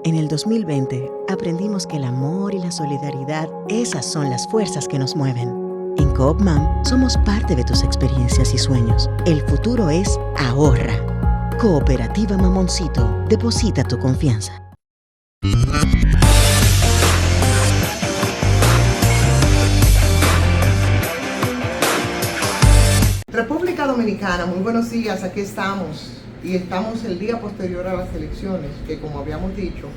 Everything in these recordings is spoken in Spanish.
En el 2020 aprendimos que el amor y la solidaridad, esas son las fuerzas que nos mueven. En Coop Mam somos parte de tus experiencias y sueños. El futuro es ahorra. Cooperativa Mamoncito, deposita tu confianza. República Dominicana, muy buenos días, aquí estamos. Y estamos el día posterior a las elecciones, que como habíamos dicho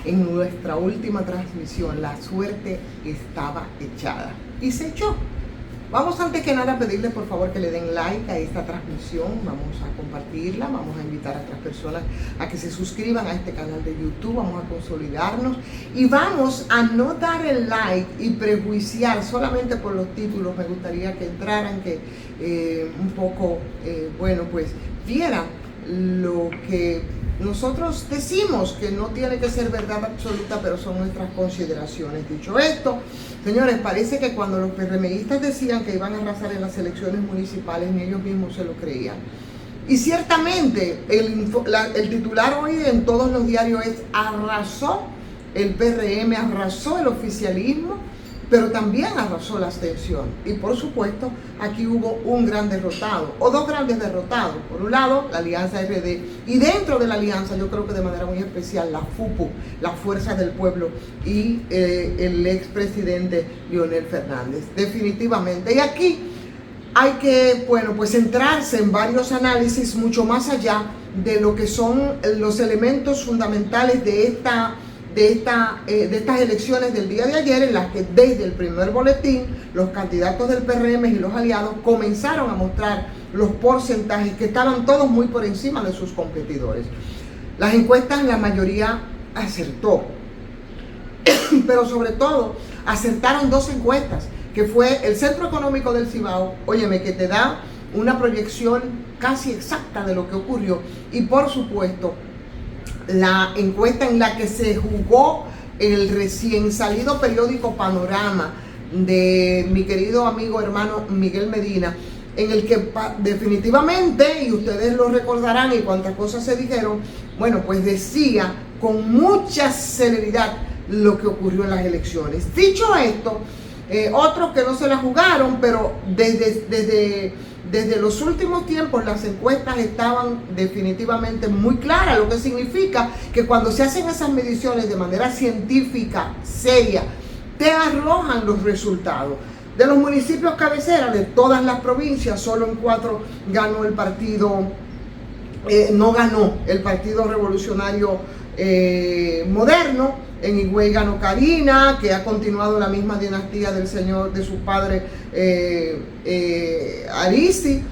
en nuestra última transmisión, la suerte estaba echada y se echó. Vamos antes que nada a pedirles por favor que le den like a esta transmisión, vamos a compartirla, vamos a invitar a otras personas a que se suscriban a este canal de YouTube, vamos a consolidarnos y vamos a no dar el like y prejuiciar solamente por los títulos. Me gustaría que entraran, que un poco, bueno, pues vieran lo que nosotros decimos, que no tiene que ser verdad absoluta, pero son nuestras consideraciones. Dicho esto, señores, parece que cuando los PRMistas decían que iban a arrasar en las elecciones municipales, ni ellos mismos se lo creían. Y ciertamente el titular hoy en todos los diarios es: arrasó el PRM, arrasó el oficialismo, pero también arrasó la abstención. Y por supuesto, aquí hubo un gran derrotado, o dos grandes derrotados. Por un lado, la Alianza RD, y dentro de la alianza, yo creo que de manera muy especial, la FUPU, la Fuerza del Pueblo, y el expresidente Leonel Fernández, definitivamente. Y aquí hay que, bueno, pues centrarse en varios análisis mucho más allá de lo que son los elementos fundamentales de estas elecciones del día de ayer, en las que desde el primer boletín los candidatos del PRM y los aliados comenzaron a mostrar los porcentajes que estaban todos muy por encima de sus competidores. Las encuestas, la mayoría acertó, pero sobre todo acertaron dos encuestas, que fue el Centro Económico del Cibao, óyeme, que te da una proyección casi exacta de lo que ocurrió, y por supuesto la encuesta en la que se jugó el recién salido periódico Panorama de mi querido amigo hermano Miguel Medina, en el que definitivamente, y ustedes lo recordarán y cuántas cosas se dijeron, bueno, pues decía con mucha celeridad lo que ocurrió en las elecciones. Dicho esto, otros que no se la jugaron, pero desde los últimos tiempos las encuestas estaban definitivamente muy claras, lo que significa que cuando se hacen esas mediciones de manera científica, seria, te arrojan los resultados. De los municipios cabecera de todas las provincias, solo en 4 ganó el partido, no ganó el Partido Revolucionario Moderno. En Higüey ganó Karina, que ha continuado la misma dinastía del señor, de su padre Arisi.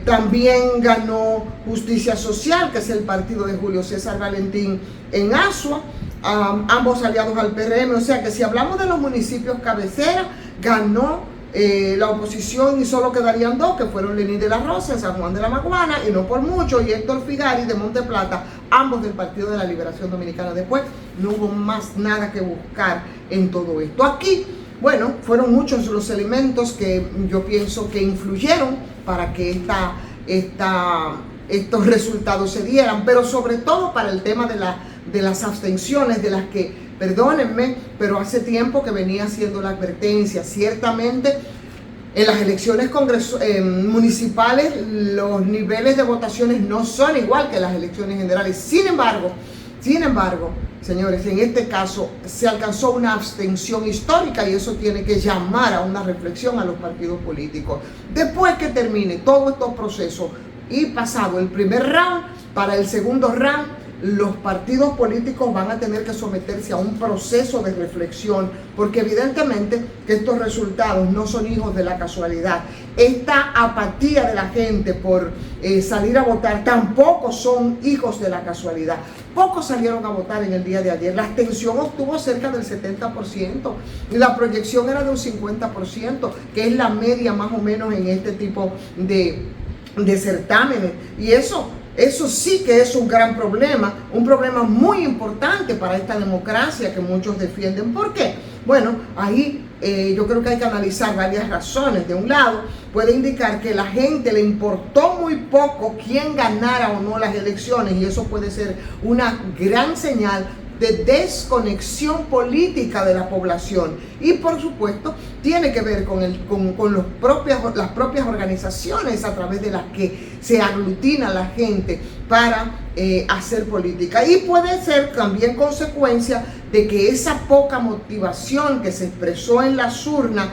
También ganó Justicia Social, que es el partido de Julio César Valentín en Asua, ambos aliados al PRM. O sea que si hablamos de los municipios cabecera, ganó la oposición y solo quedarían 2, que fueron Lenín de la Rosa en San Juan de la Maguana, y no por mucho, y Héctor Figari de Monte Plata, ambos del Partido de la Liberación Dominicana. Después no hubo más nada que buscar en todo esto. Aquí, bueno, fueron muchos los elementos que yo pienso que influyeron para que estos resultados se dieran, pero sobre todo para el tema de las abstenciones, de las que, perdónenme, pero hace tiempo que venía haciendo la advertencia. Ciertamente, en las elecciones municipales, los niveles de votaciones no son igual que las elecciones generales. Sin embargo, señores, en este caso se alcanzó una abstención histórica, y eso tiene que llamar a una reflexión a los partidos políticos. Después que termine todo este proceso y pasado el primer round, para el segundo round, los partidos políticos van a tener que someterse a un proceso de reflexión, porque evidentemente que estos resultados no son hijos de la casualidad. Esta apatía de la gente por salir a votar tampoco son hijos de la casualidad. Pocos salieron a votar en el día de ayer. La abstención obtuvo cerca del 70% y la proyección era de un 50%, que es la media más o menos en este tipo de certámenes. Y eso sí que es un gran problema, un problema muy importante para esta democracia que muchos defienden. ¿Por qué? Bueno, ahí yo creo que hay que analizar varias razones. De un lado, puede indicar que la gente le importó muy poco quién ganara o no las elecciones, y eso puede ser una gran señal de desconexión política de la población. Y por supuesto tiene que ver con las propias organizaciones a través de las que se aglutina la gente para hacer política. Y puede ser también consecuencia de que esa poca motivación que se expresó en las urnas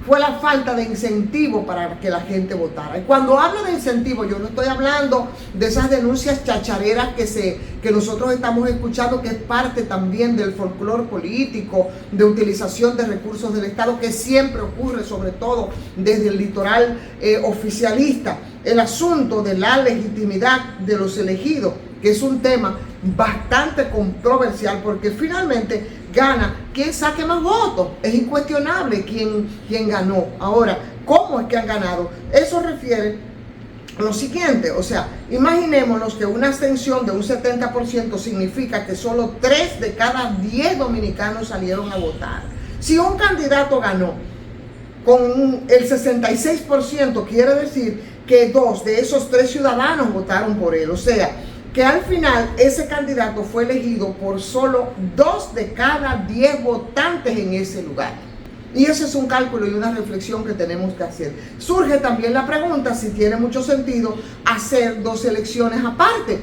fue la falta de incentivo para que la gente votara. Y cuando hablo de incentivo, yo no estoy hablando de esas denuncias chachareras que nosotros estamos escuchando, que es parte también del folclore político, de utilización de recursos del Estado, que siempre ocurre, sobre todo desde el litoral oficialista. El asunto de la legitimidad de los elegidos, que es un tema bastante controversial, porque finalmente gana quien saque más votos. Es incuestionable quién ganó. Ahora, ¿cómo es que han ganado? Eso refiere a lo siguiente, o sea, imaginémonos que una abstención de un 70% significa que solo 3 de cada 10 dominicanos salieron a votar. Si un candidato ganó con el 66%, quiere decir que 2 de esos 3 ciudadanos votaron por él. O sea, que al final ese candidato fue elegido por solo 2 de cada 10 votantes en ese lugar. Y ese es un cálculo y una reflexión que tenemos que hacer. Surge también la pregunta si tiene mucho sentido hacer 2 elecciones aparte,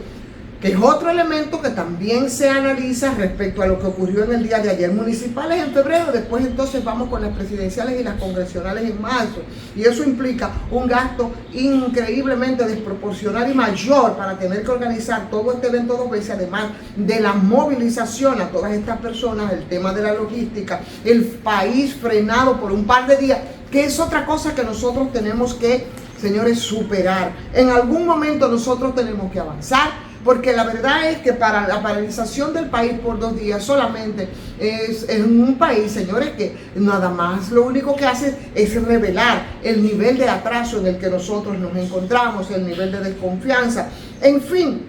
que es otro elemento que también se analiza respecto a lo que ocurrió en el día de ayer. Municipales en febrero, después entonces vamos con las presidenciales y las congresionales en marzo. Y eso implica un gasto increíblemente desproporcional y mayor para tener que organizar todo este evento 2 veces, además de la movilización a todas estas personas, el tema de la logística, el país frenado por un par de días, que es otra cosa que nosotros tenemos que, señores, superar. En algún momento nosotros tenemos que avanzar, porque la verdad es que para la paralización del país por 2 días solamente es en un país, señores, que nada más lo único que hace es revelar el nivel de atraso en el que nosotros nos encontramos, el nivel de desconfianza, en fin.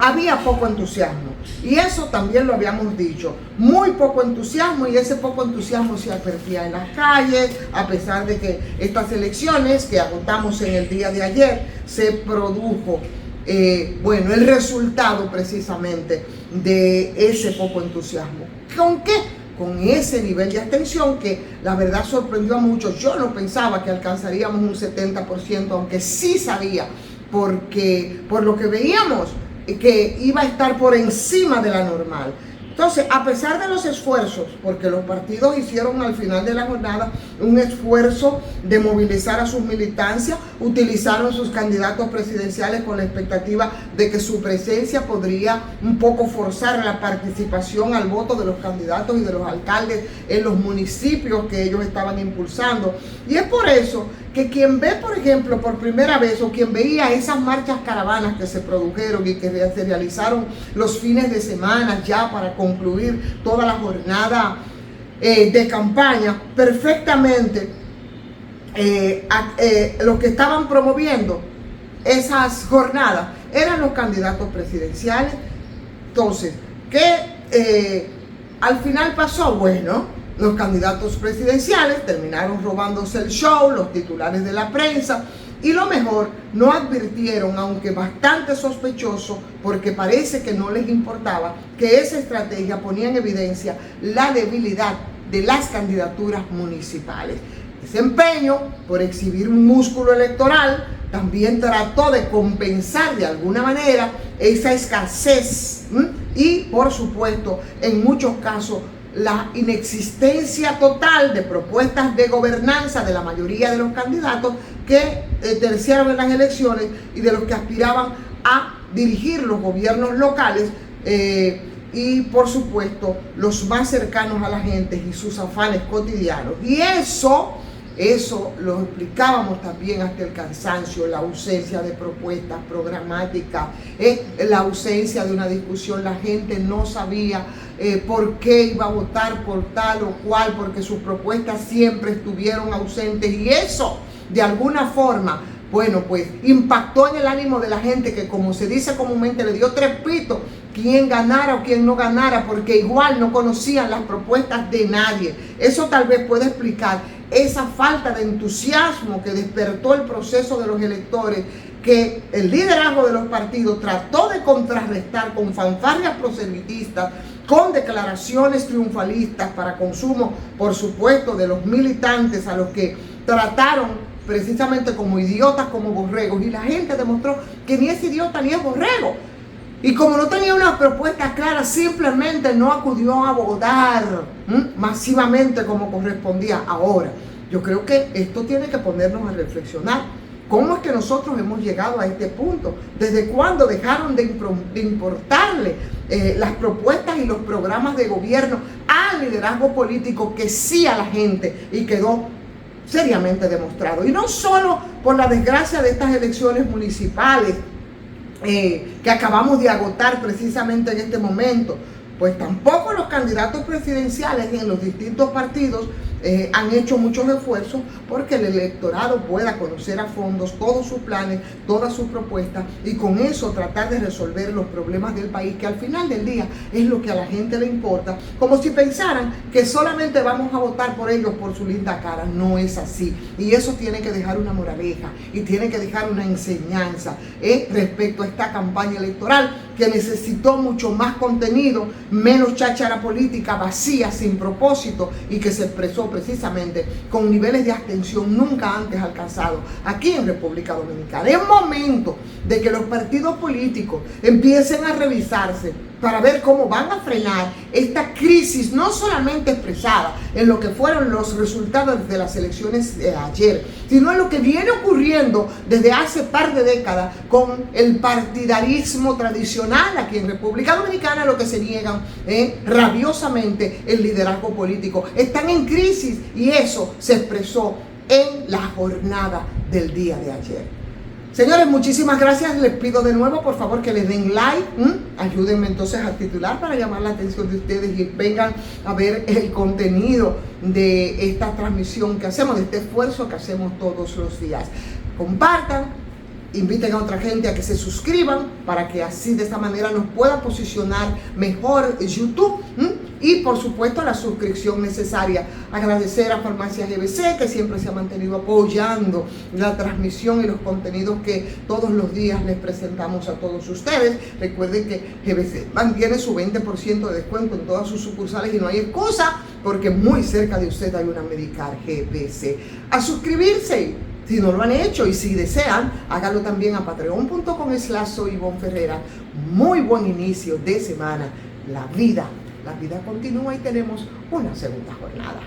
Había poco entusiasmo, y eso también lo habíamos dicho, muy poco entusiasmo, y ese poco entusiasmo se advertía en las calles, a pesar de que estas elecciones que agotamos en el día de ayer se produjo el resultado precisamente de ese poco entusiasmo. ¿Con qué? Con ese nivel de abstención que la verdad sorprendió a muchos. Yo no pensaba que alcanzaríamos un 70%, aunque sí sabía, porque por lo que veíamos, que iba a estar por encima de la normal. Entonces, a pesar de los esfuerzos, porque los partidos hicieron al final de la jornada un esfuerzo de movilizar a sus militancias, utilizaron sus candidatos presidenciales con la expectativa de que su presencia podría un poco forzar la participación al voto de los candidatos y de los alcaldes en los municipios que ellos estaban impulsando. Y es por eso que quien ve, por ejemplo, por primera vez, o quien veía esas marchas caravanas que se produjeron y que se realizaron los fines de semana ya para concluir toda la jornada de campaña, perfectamente los que estaban promoviendo esas jornadas eran los candidatos presidenciales. Entonces, ¿qué al final pasó? Bueno, los candidatos presidenciales terminaron robándose el show, los titulares de la prensa, y lo mejor, no advirtieron, aunque bastante sospechoso, porque parece que no les importaba, que esa estrategia ponía en evidencia la debilidad de las candidaturas municipales. Ese empeño por exhibir un músculo electoral también trató de compensar de alguna manera esa escasez y, por supuesto, en muchos casos, la inexistencia total de propuestas de gobernanza de la mayoría de los candidatos que terciaron en las elecciones y de los que aspiraban a dirigir los gobiernos locales y, por supuesto, los más cercanos a la gente y sus afanes cotidianos. Y eso lo explicábamos también hasta el cansancio, la ausencia de propuestas programáticas, la ausencia de una discusión. La gente no sabía por qué iba a votar por tal o cual, porque sus propuestas siempre estuvieron ausentes, y eso de alguna forma, bueno, pues impactó en el ánimo de la gente, que, como se dice comúnmente, le dio 3 pitos quién ganara o quién no ganara, porque igual no conocían las propuestas de nadie. Eso tal vez puede explicar esa falta de entusiasmo que despertó el proceso de los electores, que el liderazgo de los partidos trató de contrarrestar con fanfarrias proselitistas, con declaraciones triunfalistas para consumo, por supuesto, de los militantes, a los que trataron precisamente como idiotas, como borregos, y la gente demostró que ni es idiota ni es borrego. Y como no tenía unas propuestas claras, simplemente no acudió a votar masivamente como correspondía. Ahora, yo creo que esto tiene que ponernos a reflexionar. ¿Cómo es que nosotros hemos llegado a este punto? ¿Desde cuándo dejaron de importarle las propuestas y los programas de gobierno al liderazgo político, que sí a la gente, y quedó seriamente demostrado? Y no solo por la desgracia de estas elecciones municipales que acabamos de agotar precisamente en este momento, pues tampoco los candidatos presidenciales en los distintos partidos han hecho muchos esfuerzos porque el electorado pueda conocer a fondo todos sus planes, todas sus propuestas, y con eso tratar de resolver los problemas del país, que al final del día es lo que a la gente le importa, como si pensaran que solamente vamos a votar por ellos por su linda cara. No es así, y eso tiene que dejar una moraleja y tiene que dejar una enseñanza respecto a esta campaña electoral, que necesitó mucho más contenido, menos cháchara política vacía, sin propósito, y que se expresó precisamente con niveles de abstención nunca antes alcanzados aquí en República Dominicana. Es momento de que los partidos políticos empiecen a revisarse para ver cómo van a frenar esta crisis, no solamente expresada en lo que fueron los resultados de las elecciones de ayer, sino en lo que viene ocurriendo desde hace par de décadas con el partidarismo tradicional aquí en República Dominicana, lo que se niegan rabiosamente el liderazgo político. Están en crisis, y eso se expresó en la jornada del día de ayer. Señores, muchísimas gracias. Les pido de nuevo, por favor, que les den like. Ayúdenme entonces a titular para llamar la atención de ustedes y vengan a ver el contenido de esta transmisión que hacemos, de este esfuerzo que hacemos todos los días. Compartan, inviten a otra gente a que se suscriban para que así de esta manera nos pueda posicionar mejor YouTube. Y por supuesto la suscripción necesaria. Agradecer a Farmacia GBC, que siempre se ha mantenido apoyando la transmisión y los contenidos que todos los días les presentamos a todos ustedes. Recuerden que GBC mantiene su 20% de descuento en todas sus sucursales y no hay excusa, porque muy cerca de usted hay una Medicar GBC. A suscribirse si no lo han hecho, y si desean, háganlo también a patreon.com/soyivonferrera. Muy buen inicio de semana. La vida continúa y tenemos una segunda jornada.